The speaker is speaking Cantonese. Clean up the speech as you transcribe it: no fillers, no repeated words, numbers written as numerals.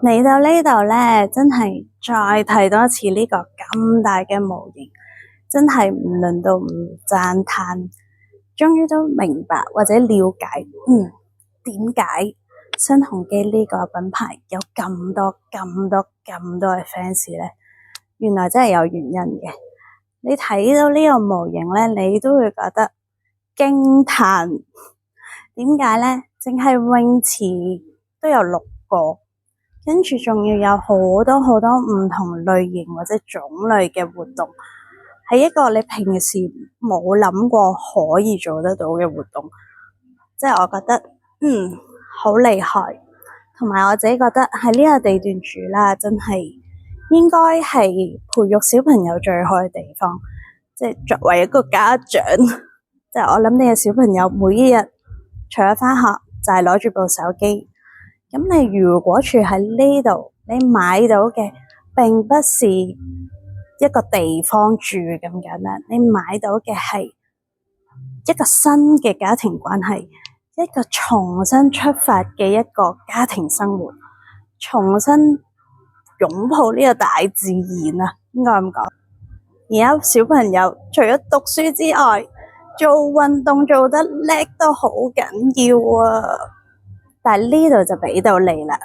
嚟到呢度呢，真係再睇多次呢個咁大嘅模型，真係唔輪到唔讚嘆。終於都明白或者了解，點解新鴻基呢個品牌有咁多嘅 fans 呢？原來真係有原因嘅。你睇到呢個模型呢，你都會覺得驚嘆。點解呢？淨係泳池都有6個，跟住仲要有好多唔同類型或者種類嘅活動，係一個你平時冇諗過可以做得到嘅活動，即係我覺得好厲害。同埋我自己覺得喺呢個地段住啦，真係應該係培育小朋友最好嘅地方。即係作為一個家長，即係我諗你嘅小朋友每一日除咗返學就係攞住部手機。咁你如果住喺呢度，你買到嘅並不是一個地方住咁簡單，你買到嘅係一個新嘅家庭關係，一個重新出發嘅一個家庭生活，重新擁抱呢個大自然啊，應該咁講。而家小朋友除咗讀書之外，做運動做得叻都好緊要啊！但係呢度就俾到你啦，